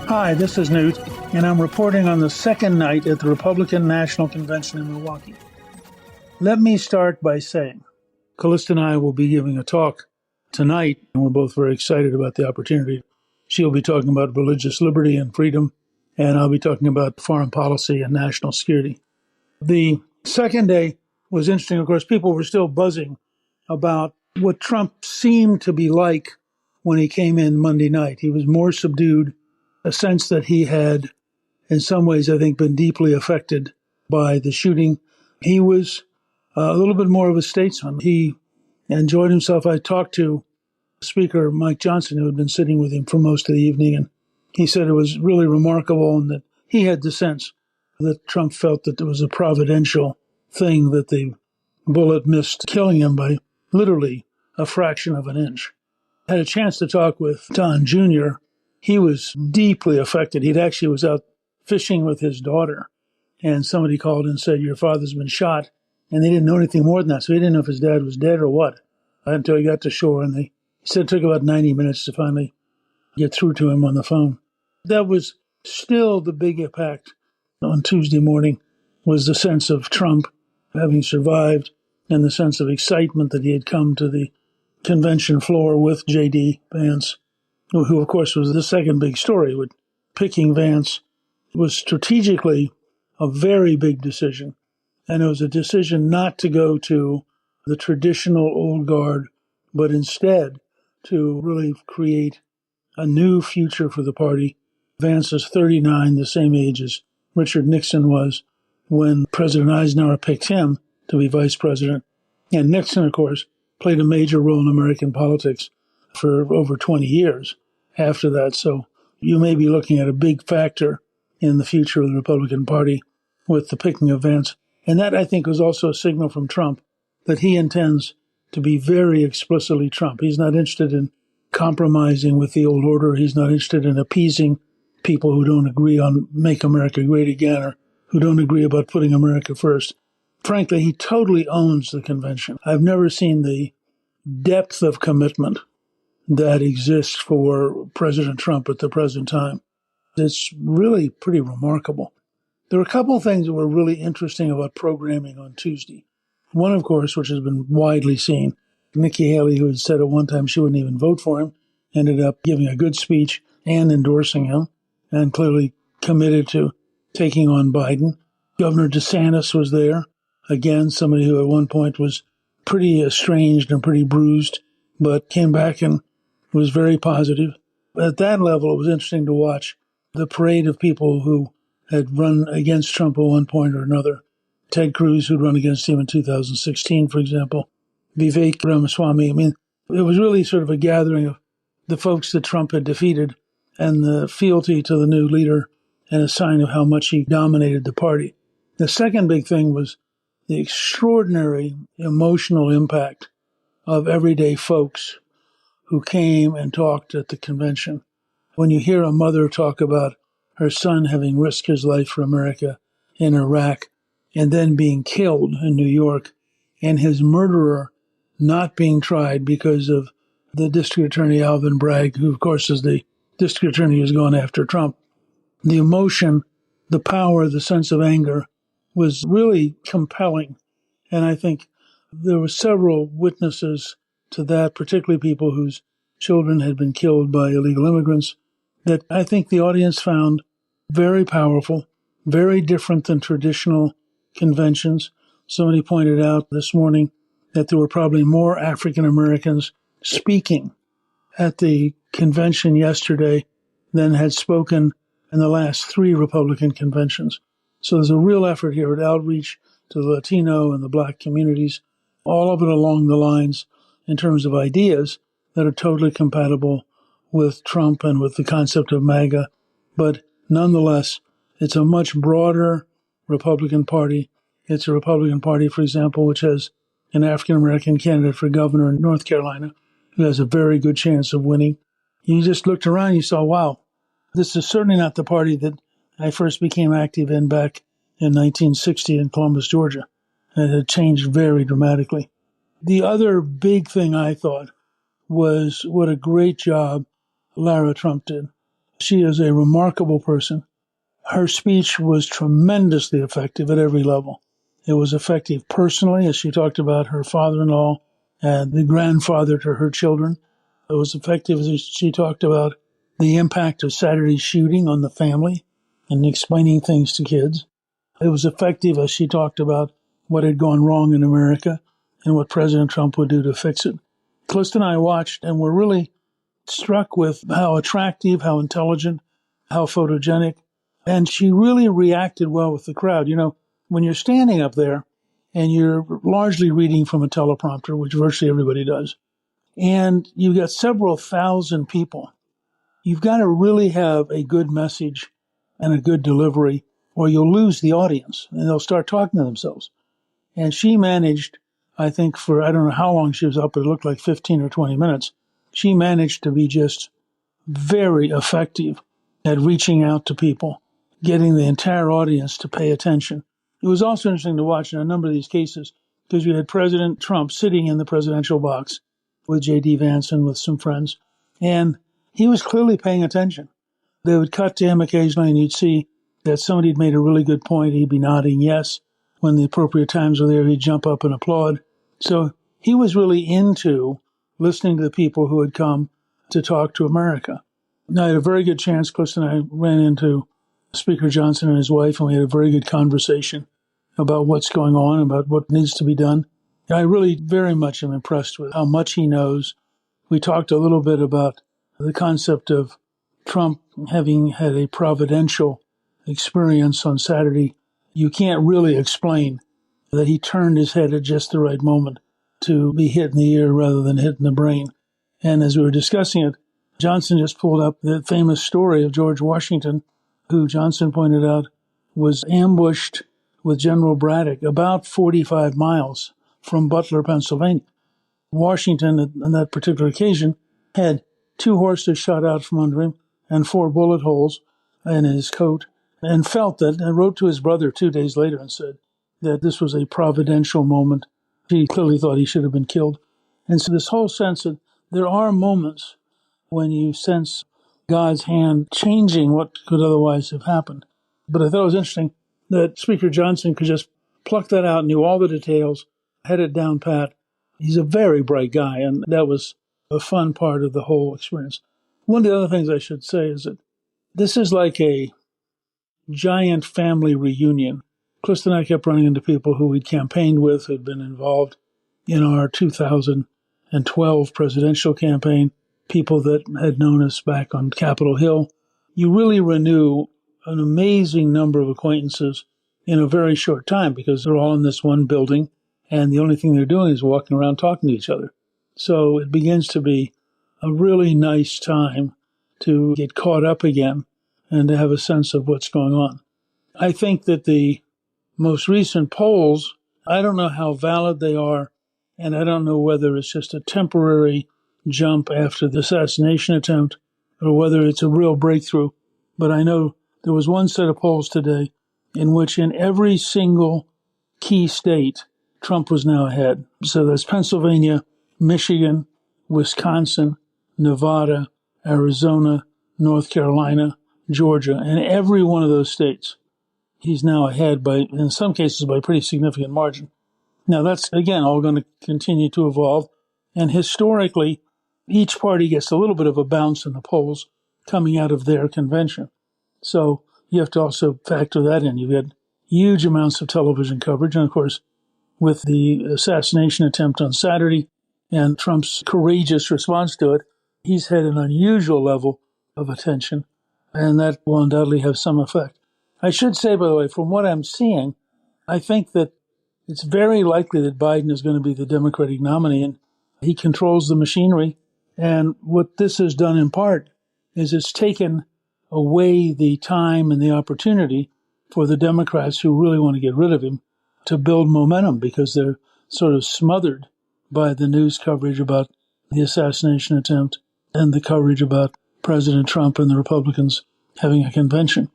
Hi, this is Newt, and I'm reporting on the second night at the Republican National Convention in Milwaukee. Let me start by saying, Callista and I will be giving a talk tonight, and we're both very excited about the opportunity. She'll be talking about religious liberty and freedom, and I'll be talking about foreign policy and national security. The second day was interesting. Of course, people were still buzzing about what Trump seemed to be like when he came in Monday night. He was more subdued, a sense that he had, in some ways, I think, been deeply affected by the shooting. He was a little bit more of a statesman. He enjoyed himself. I talked to Speaker Mike Johnson, who had been sitting with him for most of the evening, and he said it was really remarkable and that he had the sense that Trump felt that it was a providential thing that the bullet missed killing him by literally a fraction of an inch. I had a chance to talk with Don Jr. He was deeply affected. He actually was out fishing with his daughter, and somebody called and said, "Your father's been shot," and they didn't know anything more than that, so he didn't know if his dad was dead or what until he got to shore, and he said it took about 90 minutes to finally get through to him on the phone. That was still the big impact on Tuesday morning, was the sense of Trump having survived and the sense of excitement that he had come to the convention floor with J.D. Vance, who, of course, was the second big story. With picking Vance was strategically a very big decision. And it was a decision not to go to the traditional old guard, but instead to really create a new future for the party. Vance is 39, the same age as Richard Nixon was when President Eisenhower picked him to be vice president. And Nixon, of course, played a major role in American politics for over 20 years after that. So you may be looking at a big factor in the future of the Republican Party with the picking of Vance. And that, I think, was also a signal from Trump that he intends to be very explicitly Trump. He's not interested in compromising with the old order. He's not interested in appeasing people who don't agree on Make America Great Again or who don't agree about putting America first. Frankly, he totally owns the convention. I've never seen the depth of commitment that exists for President Trump at the present time. It's really pretty remarkable. There are a couple of things that were really interesting about programming on Tuesday. One, of course, which has been widely seen, Nikki Haley, who had said at one time she wouldn't even vote for him, ended up giving a good speech and endorsing him and clearly committed to taking on Biden. Governor DeSantis was there. Again, somebody who at one point was pretty estranged and pretty bruised, but came back and was very positive. At that level, it was interesting to watch the parade of people who had run against Trump at one point or another. Ted Cruz, who'd run against him in 2016, for example. Vivek Ramaswamy. I mean, it was really sort of a gathering of the folks that Trump had defeated and the fealty to the new leader and a sign of how much he dominated the party. The second big thing was the extraordinary emotional impact of everyday folks who came and talked at the convention. When you hear a mother talk about her son having risked his life for America in Iraq and then being killed in New York, and his murderer not being tried because of the district attorney, Alvin Bragg, who, of course, is the district attorney who's gone after Trump. The emotion, the power, the sense of anger was really compelling. And I think there were several witnesses to that, particularly people whose children had been killed by illegal immigrants, that I think the audience found very powerful, very different than traditional conventions. Somebody pointed out this morning that there were probably more African Americans speaking at the convention yesterday than had spoken in the last 3 Republican conventions. So there's a real effort here at outreach to the Latino and the Black communities, all of it along the lines in terms of ideas that are totally compatible with Trump and with the concept of MAGA. But nonetheless, it's a much broader Republican Party. It's a Republican Party, for example, which has an African-American candidate for governor in North Carolina who has a very good chance of winning. You just looked around and you saw, wow, this is certainly not the party that I first became active in back in 1960 in Columbus, Georgia. It had changed very dramatically. The other big thing I thought was what a great job Lara Trump did. She is a remarkable person. Her speech was tremendously effective at every level. It was effective personally, as she talked about her father-in-law and the grandfather to her children. It was effective as she talked about the impact of Saturday's shooting on the family and explaining things to kids. It was effective as she talked about what had gone wrong in America and what President Trump would do to fix it. Calista and I watched and were really struck with how attractive, how intelligent, how photogenic, and she really reacted well with the crowd. You know, when you're standing up there and you're largely reading from a teleprompter, which virtually everybody does, and you've got several thousand people, you've got to really have a good message and a good delivery, or you'll lose the audience and they'll start talking to themselves. And she managed, I think, for I don't know how long she was up, but it looked like 15 or 20 minutes. She managed to be just very effective at reaching out to people, getting the entire audience to pay attention. It was also interesting to watch in a number of these cases because you had President Trump sitting in the presidential box with J.D. Vance and with some friends, and he was clearly paying attention. They would cut to him occasionally, and you'd see that somebody had made a really good point. He'd be nodding yes. When the appropriate times were there, he'd jump up and applaud. So he was really into listening to the people who had come to talk to America. Now, I had a very good chance. Clifton and I ran into Speaker Johnson and his wife, and we had a very good conversation about what's going on, about what needs to be done. I really very much am impressed with how much he knows. We talked a little bit about the concept of Trump having had a providential experience on Saturday. You can't really explain that he turned his head at just the right moment to be hit in the ear rather than hit in the brain. And as we were discussing it, Johnson just pulled up the famous story of George Washington, who Johnson pointed out was ambushed with General Braddock about 45 miles from Butler, Pennsylvania. Washington, on that particular occasion, had 2 horses shot out from under him and 4 bullet holes in his coat, and felt that, and wrote to his brother 2 days later and said that this was a providential moment. He clearly thought he should have been killed. And so this whole sense that there are moments when you sense God's hand changing what could otherwise have happened. But I thought it was interesting that Speaker Johnson could just pluck that out, knew all the details, had it down pat. He's a very bright guy, and that was a fun part of the whole experience. One of the other things I should say is that this is like a giant family reunion. Clifton and I kept running into people who we'd campaigned with, who'd been involved in our 2012 presidential campaign, people that had known us back on Capitol Hill. You really renew an amazing number of acquaintances in a very short time because they're all in this one building, and the only thing they're doing is walking around talking to each other. So it begins to be a really nice time to get caught up again and to have a sense of what's going on. I think that the most recent polls, I don't know how valid they are, and I don't know whether it's just a temporary jump after the assassination attempt or whether it's a real breakthrough. But I know there was one set of polls today in which in every single key state, Trump was now ahead. So that's Pennsylvania, Michigan, Wisconsin, Nevada, Arizona, North Carolina, Georgia, and every one of those states, he's now ahead by, in some cases, by a pretty significant margin. Now that's, again, all going to continue to evolve. And historically, each party gets a little bit of a bounce in the polls coming out of their convention. So you have to also factor that in. You've got huge amounts of television coverage. And of course, with the assassination attempt on Saturday and Trump's courageous response to it, he's had an unusual level of attention, and that will undoubtedly have some effect. I should say, by the way, from what I'm seeing, I think that it's very likely that Biden is going to be the Democratic nominee, and he controls the machinery. And what this has done in part is it's taken away the time and the opportunity for the Democrats who really want to get rid of him to build momentum because they're sort of smothered by the news coverage about the assassination attempt and the coverage about President Trump and the Republicans having a convention.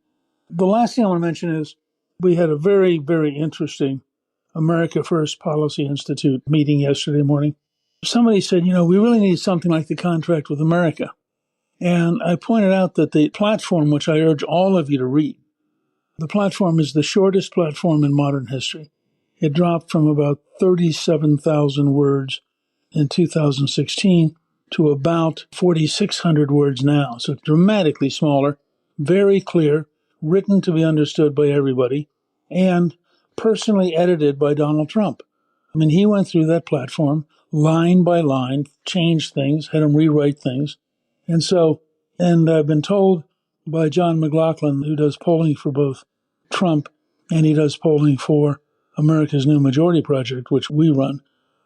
The last thing I want to mention is we had a very, very interesting America First Policy Institute meeting yesterday morning. Somebody said, we really need something like the Contract with America. And I pointed out that the platform, which I urge all of you to read, the platform is the shortest platform in modern history. It dropped from about 37,000 words in 2016 to about 4,600 words now. So dramatically smaller, very clear, written to be understood by everybody, and personally edited by Donald Trump. I mean, he went through that platform line by line, changed things, had him rewrite things. And I've been told by John McLaughlin, who does polling for both Trump and he does polling for America's New Majority Project, which we run.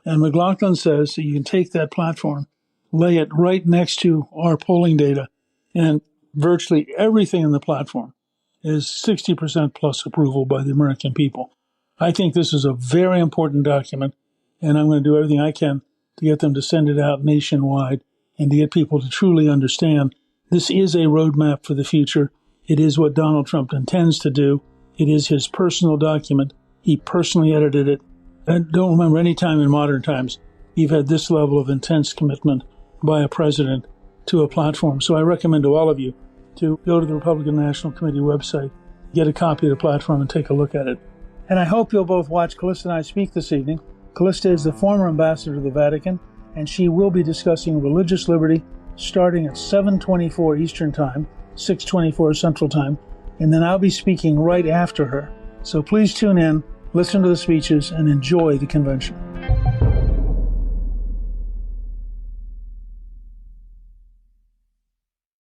And McLaughlin says that you can take that platform, lay it right next to our polling data, and virtually everything in the platform is 60% plus approval by the American people. I think this is a very important document, and I'm going to do everything I can to get them to send it out nationwide and to get people to truly understand this is a roadmap for the future. It is what Donald Trump intends to do. It is his personal document. He personally edited it. I don't remember any time in modern times you've had this level of intense commitment by a president to a platform. So I recommend to all of you to go to the Republican National Committee website, get a copy of the platform, and take a look at it. And I hope you'll both watch Callista and I speak this evening. Callista is the former ambassador to the Vatican, and she will be discussing religious liberty starting at 7:24 Eastern Time, 6:24 Central Time, and then I'll be speaking right after her. So please tune in, listen to the speeches, and enjoy the convention.